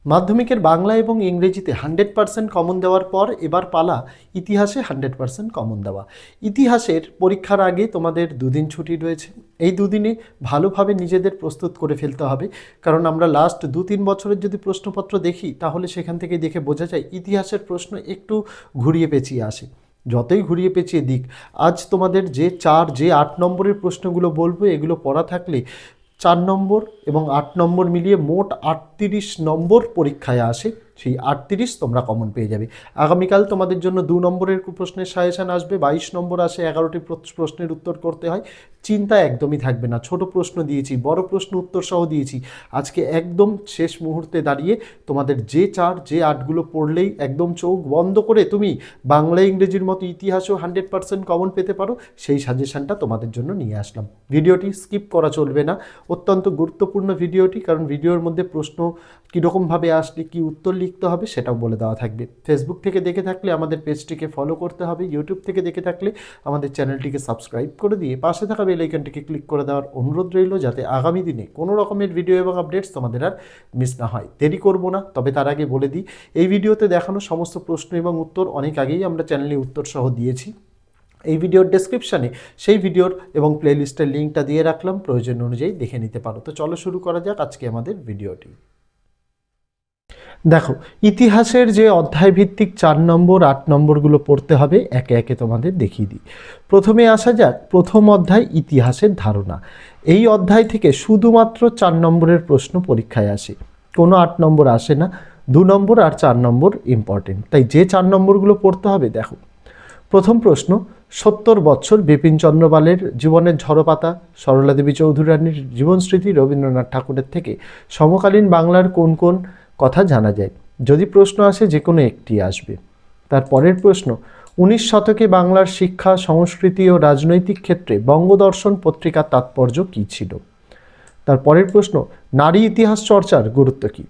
মাধ্যমিকের বাংলা এবং ইংরেজিতে 100% কমন দেওয়ার পর এবার পালা ইতিহাসে 100% কমন দেওয়া। ইতিহাসের পরীক্ষার আগে তোমাদের দুদিন ছুটি রয়েছে। এই দুদিনে ভালোভাবে নিজেদের প্রস্তুত করে ফেলতে হবে, কারণ আমরা লাস্ট 2-3 বছরের যদি প্রশ্নপত্র দেখি তাহলে সেখান থেকে দেখে বোঝা যায় ইতিহাসের প্রশ্ন একটু ঘুরিয়ে পেঁচিয়ে আসে। যতই ঘুরিয়ে পেঁচিয়ে দিক, আজ তোমাদের যে 8 নম্বরের প্রশ্নগুলো বলবো এগুলো পড়া থাকলে 4 নম্বর এবং 8 নম্বর মিলিয়ে মোট 38 নম্বর পরীক্ষায় আসে। সেই 38 তোমরা কমন পেয়ে যাবে। আগামীকাল তোমাদের জন্য 2 নম্বরের প্রশ্নের সাজেশান আসবে, 22 নম্বর আসে, 11টি প্রশ্নের উত্তর করতে হয়। চিন্তা একদমই থাকবে না, ছোট প্রশ্ন দিয়েছি, বড় প্রশ্ন উত্তর সহ দিয়েছি। আজকে একদম শেষ মুহূর্তে দাঁড়িয়ে তোমাদের যে 8গুলো পড়লেই একদম চোখ বন্ধ করে তুমি বাংলা ইংরেজির মতো ইতিহাসেও 100% কমন পেতে পারো, সেই সাজেশানটা তোমাদের জন্য নিয়ে আসলাম। ভিডিওটি স্কিপ করা চলবে না, অত্যন্ত গুরুত্বপূর্ণ ভিডিওটি, কারণ ভিডিওর মধ্যে প্রশ্ন কীরকমভাবে আসলে কী উত্তর লিখতে হবে সেটাও বলে দেওয়া থাকবে। ফেসবুক থেকে দেখে থাকলে আমাদের পেজটিকে ফলো করতে হবে, ইউটিউব থেকে দেখে থাকলে আমাদের চ্যানেলটিকে সাবস্ক্রাইব করে দিয়ে পাশে থাকা বেল আইকনটিকে ক্লিক করে দেওয়ার অনুরোধ রইল, যাতে আগামী দিনে কোনো রকমের ভিডিও এবং আপডেটস তোমাদের আর মিস না হয়। দেরি করব না, তবে তার আগে বলে দিই, এই ভিডিওতে দেখানো সমস্ত প্রশ্ন এবং উত্তর অনেক আগেই আমরা চ্যানেলে উত্তর সহ দিয়েছি। এই ভিডিওর ডেসক্রিপশানে সেই ভিডিওর এবং প্লেলিস্টের লিঙ্কটা দিয়ে রাখলাম, প্রয়োজন অনুযায়ী দেখে নিতে পারো। তো চলো শুরু করা যাক আজকে আমাদের ভিডিওটি। দেখো, ইতিহাসের যে অধ্যায়ভিত্তিক 4 নম্বর 8 নম্বরগুলো পড়তে হবে একে একে তোমাদের দেখিয়ে দিই। প্রথমে আসা যাক প্রথম অধ্যায় ইতিহাসের ধারণা। এই অধ্যায় থেকে শুধুমাত্র 4 নম্বরের প্রশ্ন পরীক্ষায় আসে, কোনো 8 নম্বর আসে না। 2 নম্বর আর 4 নম্বর ইম্পর্টেন্ট, তাই যে 4 নম্বরগুলো পড়তে হবে দেখো। প্রথম প্রশ্ন, 70 বৎসর বিপিনচন্দ্র পালের জীবনের ঝড়পাতা, সরলা দেবী চৌধুরী রানীর জীবনস্মৃতি, রবীন্দ্রনাথ ঠাকুরের থেকে সমকালীন বাংলার কোন কোন কথা জানা যায়? যদি প্রশ্ন আসে যে কোনো একটি আসবে। তার পরের প্রশ্ন, 19 শতকে বাংলার শিক্ষা, সংস্কৃতি ও রাজনৈতিক ক্ষেত্রে বঙ্গদর্শন পত্রিকার তাৎপর্য কী ছিল? তার পরের প্রশ্ন, নারী ইতিহাস চর্চার গুরুত্ব কী?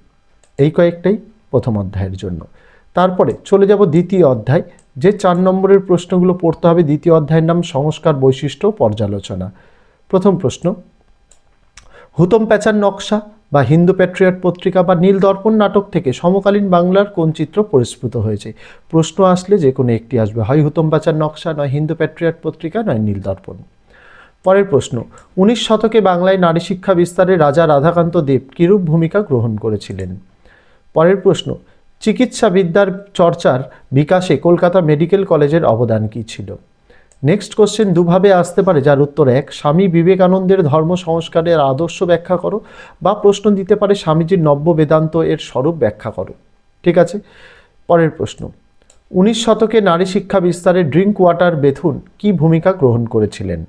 এই কয়েকটাই প্রথম অধ্যায়ের জন্য। তারপরে চলে যাব দ্বিতীয় অধ্যায়। যে 4 নম্বরের প্রশ্নগুলো পড়তে হবে, দ্বিতীয় অধ্যায়ের নাম সংস্কার, বৈশিষ্ট্য, পর্যালোচনা। প্রথম প্রশ্ন, হুতম প্যাঁচার নকশা বা হিন্দু প্যাট্রিয়ট পত্রিকা বা নীল দর্পণ নাটক থেকে সমকালীন বাংলার কোন চিত্র পরিস্ফুট হয়েছে? প্রশ্ন আসলে যে কোনো একটি আসবে, হয় হুতম প্যাঁচার নকশা, নয় হিন্দু প্যাট্রিয়ট পত্রিকা, নয় নীল দর্পণ। পরের প্রশ্ন, 19 শতকে বাংলায় নারী শিক্ষা বিস্তারে রাজা রাধাকান্ত দেব কিরূপ ভূমিকা গ্রহণ করেছিলেন? পরের প্রশ্ন, চিকিৎসা বিদ্যার চর্চার বিকাশে কলকাতা মেডিকেল কলেজের অবদান কী ছিল? নেক্সট কোশ্চেন দুভাবে আসতে পারে, যার উত্তর এক, স্বামী বিবেকানন্দের ধর্ম সংস্কারের আদর্শ ব্যাখ্যা করো, বা প্রশ্ন দিতে পারে স্বামীজির নব্য বেদান্ত এর স্বরূপ ব্যাখ্যা করো। ঠিক আছে। পরের প্রশ্ন, 19 শতকে নারী শিক্ষা বিস্তারে ড্রিঙ্ক ওয়াটার বেথুন কী ভূমিকা গ্রহণ করেছিলেন?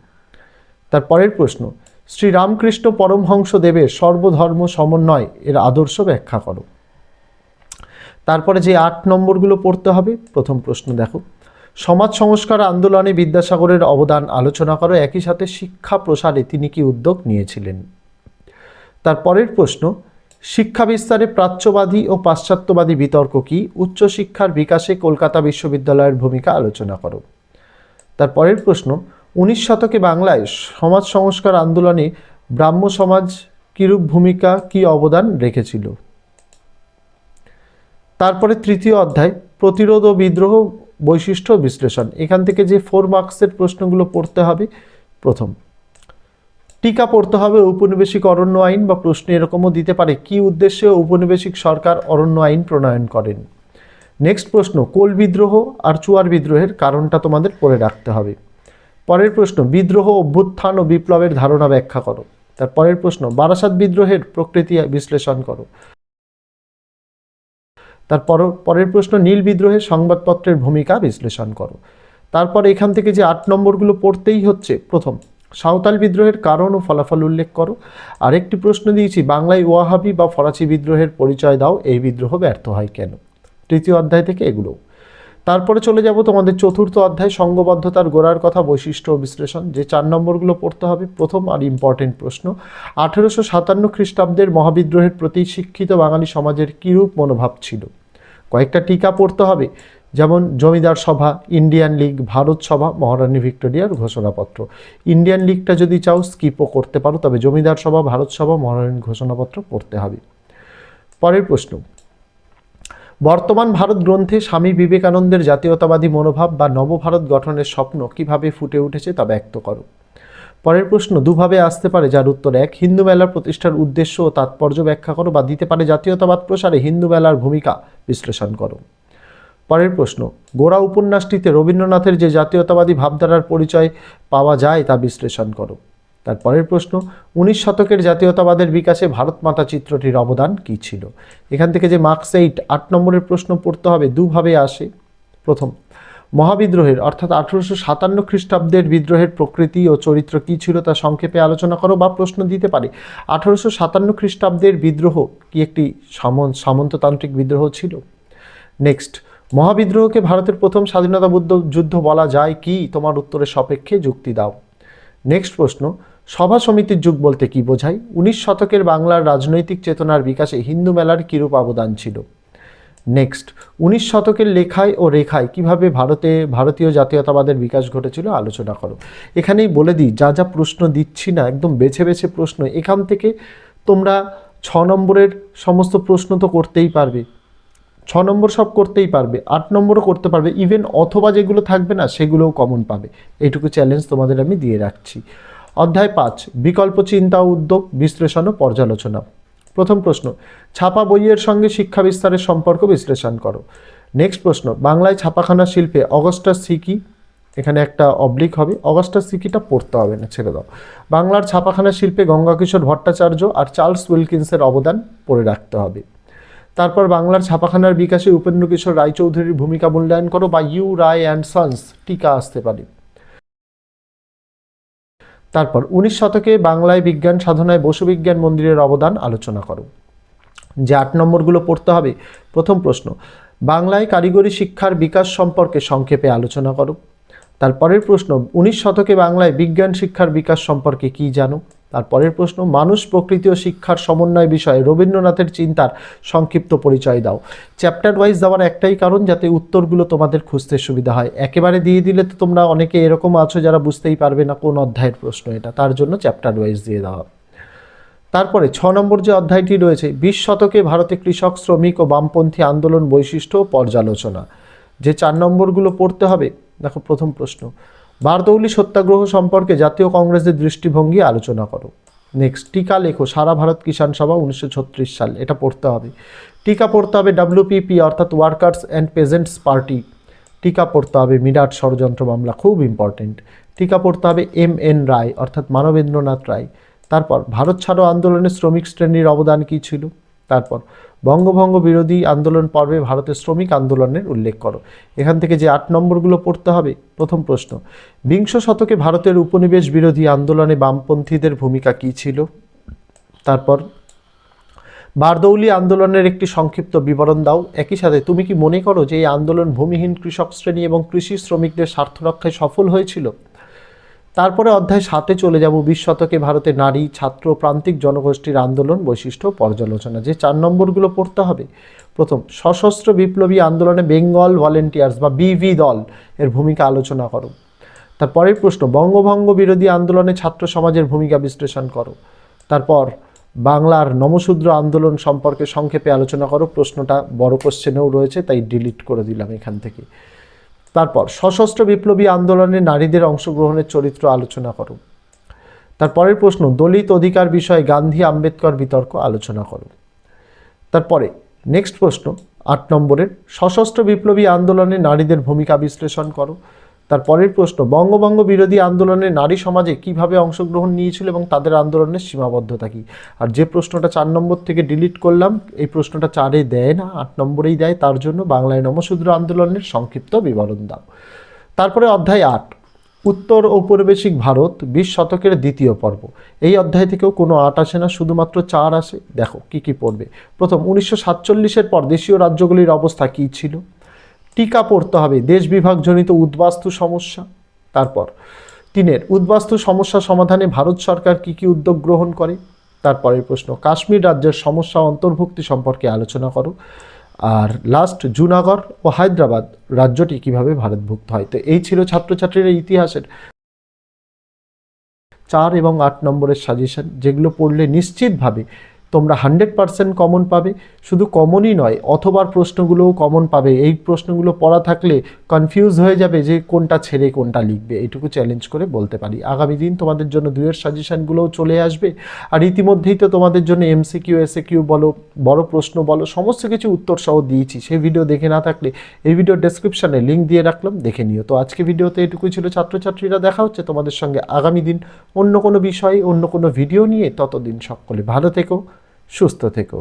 তার পরের প্রশ্ন, শ্রীরামকৃষ্ণ পরমহংস দেবের সর্বধর্ম সমন্বয় এর আদর্শ ব্যাখ্যা করো। তারপরে যে 8 নম্বরগুলো পড়তে হবে, প্রথম প্রশ্ন দেখো, সমাজ সংস্কার আন্দোলনে বিদ্যাসাগরের অবদান আলোচনা করো, একই সাথে শিক্ষা প্রসারে তিনি কি উদ্যোগ নিয়েছিলেন? তার পরের প্রশ্ন, শিক্ষা বিস্তারে প্রাচ্যবাদী ও পাশ্চাত্যবাদী বিতর্ক কি? উচ্চশিক্ষার বিকাশে কলকাতা বিশ্ববিদ্যালয়ের ভূমিকা আলোচনা করো। তার পরের প্রশ্ন, 19 শতকে বাংলায় সমাজ সংস্কার আন্দোলনে ব্রাহ্ম সমাজ কিরূপ ভূমিকা, কি অবদান রেখেছিল? তারপরে তৃতীয় অধ্যায়, প্রতিরোধ ও বিদ্রোহ, বৈশিষ্ট্য বিশ্লেষণ। এখান থেকে যে 4 মার্কসের প্রশ্নগুলো পড়তে হবে, প্রথম টিকা পড়তে হবে ঔপনিবেশিক অরণ্য আইন, বা প্রশ্ন এরকমও দিতে পারে কি উদ্দেশ্যে ঔপনিবেশিক সরকার অরণ্য আইন প্রণয়ন করেন। নেক্সট প্রশ্ন, কোল বিদ্রোহ আর চুয়ার বিদ্রোহের কারণটা তোমাদের পড়ে রাখতে হবে। পরের প্রশ্ন, বিদ্রোহ, অভ্যুত্থান ও বিপ্লবের ধারণা ব্যাখ্যা করো। তার পরের প্রশ্ন, বারাসাত বিদ্রোহের প্রকৃতি বিশ্লেষণ করো। তার পরের প্রশ্ন, নীল বিদ্রোহের সংবাদপত্রের ভূমিকা বিশ্লেষণ করো। তারপর এখান থেকে যে 8 নম্বরগুলো পড়তেই হচ্ছে, প্রথম সাঁওতাল বিদ্রোহের কারণ ও ফলাফল উল্লেখ করো। আরেকটি প্রশ্ন দিয়েছি, বাংলায় ওয়াহাবি বা ফরাসি বিদ্রোহের পরিচয় দাও, এই বিদ্রোহ ব্যর্থ হয় কেন? তৃতীয় অধ্যায় থেকে এগুলো। তারপরে চলে যাব তোমাদের চতুর্থ অধ্যায়, সংঘবদ্ধতার গোড়ার কথা, বৈশিষ্ট্য ও বিশ্লেষণ। যে 4 নম্বরগুলো পড়তে হবে, প্রথম আর ইম্পর্টেন্ট প্রশ্ন, 1857 খ্রিস্টাব্দের মহাবিদ্রোহের প্রতি শিক্ষিত বাঙালি সমাজের কীরূপ মনোভাব ছিল? কয়েকটা টিকা পড়তে হবে, যেমন জমিদার সভা, ইন্ডিয়ান লীগ, ভারত সভা, মহারানী ভিক্টোরিয়ার ঘোষণাপত্র। ইন্ডিয়ান লীগটা যদি চাও স্কিপও করতে পারো, তবে জমিদার সভা, ভারত সভা, মহারানীর ঘোষণাপত্র পড়তে হবে। পরের প্রশ্ন, বর্তমান ভারত গ্রন্থে স্বামী বিবেকানন্দের জাতীয়তাবাদী মনোভাব বা নবভারত গঠনের স্বপ্ন কিভাবে ফুটে উঠেছে তা ব্যক্ত করো। পরের প্রশ্ন দুভাবে আসতে পারে, যার উত্তর এক। হিন্দু মেলার প্রতিষ্ঠার উদ্দেশ্য ও তাৎপর্য ব্যাখ্যা করো, বা দিতে পারে জাতীয়তাবাদ প্রসারে হিন্দু মেলার ভূমিকা বিশ্লেষণ করো। পরের প্রশ্ন গোরা উপন্যাসটিতে রবীন্দ্রনাথের যে জাতীয়তাবাদী ভাবধারার পরিচয় পাওয়া যায় তা বিশ্লেষণ করো। তারপরের প্রশ্ন 19 শতকের জাতীয়তাবাদের বিকাশে ভারত মাতা চিত্রটির অবদান কী ছিল। এখান থেকে যে মার্কস 8 নম্বরের প্রশ্ন পড়তে হবে, দুভাবে আসে। প্রথম, মহাবিদ্রোহের অর্থাৎ 1857 খ্রিস্টাব্দের বিদ্রোহের প্রকৃতি ও চরিত্র কী ছিল তা সংক্ষেপে আলোচনা করো, বা প্রশ্ন দিতে পারে 1857 খ্রিস্টাব্দের বিদ্রোহ কি একটি সামন্ততান্ত্রিক বিদ্রোহ ছিল। নেক্সট, মহাবিদ্রোহকে ভারতের প্রথম স্বাধীনতা যুদ্ধ বলা যায় কি, তোমার উত্তরের সাপেক্ষে যুক্তি দাও। নেক্সট প্রশ্ন সভা সমিতির যুগ বলতে কি বোঝায়। 19 শতকের বাংলার রাজনৈতিক চেতনার বিকাশে হিন্দু মেলার কিরূপ অবদান ছিল। নেক্সট 19 শতকের লেখায় ও রেখায় কিভাবে ভারতীয় জাতীয়তাবাদের বিকাশ ঘটেছিল আলোচনা করো। এখানেই বলে দিই, যা যা প্রশ্ন দিচ্ছি না একদম বেছে বেছে প্রশ্ন, এখান থেকে তোমরা 6 নম্বরের সমস্ত প্রশ্ন তো করতেই পারবে, 6 নম্বর সব করতেই পারবে, 8 নম্বরও করতে পারবে, ইভেন অথবা যেগুলো থাকবে না সেগুলোও কমন পাবে। এইটুকু চ্যালেঞ্জ তোমাদের আমি দিয়ে রাখছি। অধ্যায় 5 বিকল্প চিন্তা ও উদ্যোগ, বিশ্লেষণ ও পর্যালোচনা। প্রথম প্রশ্ন ছাপা বইয়ের সঙ্গে শিক্ষা বিস্তারের সম্পর্ক বিশ্লেষণ করো। নেক্সট প্রশ্ন বাংলায় ছাপাখানা শিল্পে অগাস্টাস সিকি, এখানে একটা অবলিক হবে, অগাস্টাস সিকিটা পড়তে হবে না, ছেড়ে দাও। বাংলার ছাপাখানা শিল্পে গঙ্গাকিশোর ভট্টাচার্য আর চার্লস উইলকিন্সের অবদান পড়ে রাখতে হবে। তারপর বাংলার ছাপাখানার বিকাশে উপেন্দ্রকিশোর রায়চৌধুরীর ভূমিকা মূল্যায়ন করো, বা ইউ রায় অ্যান্ড সন্স টিকা আসতে পারে। তারপর 19 শতকে বাংলায় বিজ্ঞান সাধনায় বসু বিজ্ঞান মন্দিরের অবদান আলোচনা করো। যে 8 নম্বরগুলো পড়তে হবে। প্রথম প্রশ্ন বাংলায় কারিগরি শিক্ষার বিকাশ সম্পর্কে সংক্ষেপে আলোচনা করো। তারপরের প্রশ্ন 19 শতকে বাংলায় বিজ্ঞান শিক্ষার বিকাশ সম্পর্কে কি জানো। তারপরের প্রশ্ন মানুষ প্রকৃতি ও শিক্ষার সমন্বয় বিষয়ে রবীন্দ্রনাথের চিন্তার সংক্ষিপ্ত পরিচয় দাও। চ্যাপ্টার ওয়াইজ দেওয়ার একটাই কারণ, যাতে উত্তরগুলো তোমাদের খুঁজতে সুবিধা হয়। একেবারে দিয়ে দিলে তো তোমরা অনেকে এরকম আছো যারা বুঝতেই পারবে না কোন অধ্যায়ের প্রশ্ন এটা, তার জন্য চ্যাপ্টার ওয়াইজ দিয়ে দেওয়া। তারপরে 6 নম্বর যে অধ্যায়টি রয়েছে 20 শতকে ভারতে কৃষক শ্রমিক ও বামপন্থী আন্দোলন বৈশিষ্ট্য ও পর্যালোচনা। যে 4 নম্বরগুলো পড়তে হবে, দেখো প্রথম প্রশ্ন বারদৌলি সত্যাগ্রহ সম্পর্কে জাতীয় কংগ্রেসের দৃষ্টিভঙ্গি আলোচনা করো। নেক্সট টিকা লেখো সারা ভারত কিষাণ সভা 1936 সাল, এটা পড়তে হবে। টিকা পড়তে হবে WPP অর্থাৎ ওয়ার্কার্স অ্যান্ড পেজেন্টস পার্টি। টিকা পড়তে হবে মিরাট ষড়যন্ত্র মামলা, খুব ইম্পর্টেন্ট। টিকা পড়তে হবে MN রায় অর্থাৎ মানবেন্দ্রনাথ রায়। তারপর ভারত ছাড়ো আন্দোলনে শ্রমিক শ্রেণীর অবদান কী ছিল। তারপর বঙ্গভঙ্গ বিরোধী আন্দোলন পর্বে ভারতের শ্রমিক আন্দোলনের উল্লেখ করো। এখান থেকে যে 8 নম্বরগুলো পড়তে হবে। প্রথম প্রশ্ন বিংশ শতকে ভারতের উপনিবেশ বিরোধী আন্দোলনে বামপন্থীদের ভূমিকা কী ছিল। তারপর বারদৌলি আন্দোলনের একটি সংক্ষিপ্ত বিবরণ দাও। একই সাথে তুমি কি মনে করো যে এই আন্দোলন ভূমিহীন কৃষক শ্রেণী এবং কৃষি শ্রমিকদের স্বার্থ রক্ষায় সফল হয়েছিল। তারপরে অধ্যায় 7-এ চলে যাব 20 শতকে ভারতে নারী ছাত্র প্রান্তিক জনগোষ্ঠীর আন্দোলন বৈশিষ্ট্য পর্যালোচনা। যে 4 নম্বরগুলো পড়তে হবে। প্রথম সশস্ত্র বিপ্লবী আন্দোলনে বেঙ্গল ভলেন্টিয়ার্স বা BV দল এর ভূমিকা আলোচনা করো। তারপরের প্রশ্ন বঙ্গভঙ্গ বিরোধী আন্দোলনে ছাত্র সমাজের ভূমিকা বিশ্লেষণ করো। তারপর বাংলার নমশূদ্র আন্দোলন সম্পর্কে সংক্ষেপে আলোচনা করো। প্রশ্নটা বড় কোশ্চেনেও রয়েছে, তাই ডিলিট করে দিলাম এখান থেকে। তারপর সশস্ত্র বিপ্লবী আন্দোলনে নারীদের অংশগ্রহণের চরিত্র আলোচনা করো। তারপরের প্রশ্ন দলিত অধিকার বিষয়ে গান্ধী আম্বেদকর বিতর্ক আলোচনা করো। তারপরে নেক্সট প্রশ্ন 8 নম্বরের সশস্ত্র বিপ্লবী আন্দোলনে নারীদের ভূমিকা বিশ্লেষণ করো। তারপরের প্রশ্ন বঙ্গভঙ্গ বিরোধী আন্দোলনে নারী সমাজে কিভাবে অংশগ্রহণ নিয়েছিল এবং তাদের আন্দোলনের সীমাবদ্ধতা কী। আর যে প্রশ্নটা 4 নম্বর থেকে ডিলিট করলাম, এই প্রশ্নটা 4-এ দেয় না, 8 নম্বরেই দেয়, তার জন্য বাংলায় নমশূদ্র আন্দোলনের সংক্ষিপ্ত বিবরণ দাও। তারপরে অধ্যায় 8 উত্তর ঔপনিবেশিক ভারত 20 শতকের দ্বিতীয় পর্ব। এই অধ্যায় থেকেও কোনো 8 আসে না, শুধুমাত্র 4 আসে। দেখো কি কি পড়বে। প্রথম 1947-এর পর দেশীয় রাজ্যগুলির অবস্থা কী ছিল। টিকা পড়তে হবে দেশ বিভাগজনিত উদ্বাস্তু সমস্যা। তারপর 3-এর উদ্বাস্তু সমস্যা সমাধানে ভারত সরকার কী কী উদ্যোগ গ্রহণ করে। তারপরের প্রশ্ন কাশ্মীর রাজ্যের সমস্যা অন্তর্ভুক্তি সম্পর্কে আলোচনা করো। আর লাস্ট জুনাগড় ও হায়দ্রাবাদ রাজ্যটি কিভাবে ভারতভুক্ত হয়। তো এই ছিল ছাত্রছাত্রীরা ইতিহাসের 4 এবং 8 নম্বরের সাজেশন, যেগুলো পড়লে নিশ্চিতভাবে তোমরা 100% কমন পাবে। শুধু কমনই নয়, অথবার প্রশ্নগুলোও কমন পাবে। এই প্রশ্নগুলো পড়া থাকলে কনফিউজ হয়ে যাবে যে কোনটা ছেড়ে কোনটা লিখবে, এইটুকু চ্যালেঞ্জ করে বলতে পারি। আগামী দিন তোমাদের জন্য দুয়ের সাজেশানগুলোও চলে আসবে। আর ইতিমধ্যেই তো তোমাদের জন্য MCQ SAQ বলো, বড় প্রশ্ন বলো, সমস্ত কিছু উত্তর সহ দিয়েছি। সেই ভিডিও দেখে না থাকলে এই ভিডিও ডেসক্রিপশানে লিঙ্ক দিয়ে রাখলাম, দেখে নিও। তো আজকে ভিডিওতে এটুকুই ছিল ছাত্রছাত্রীরা। দেখা হচ্ছে তোমাদের সঙ্গে আগামী দিন অন্য কোনো বিষয়ে, অন্য কোনো ভিডিও নিয়ে। ততদিন সকলে ভালো থেকো, সুস্থ থেকো।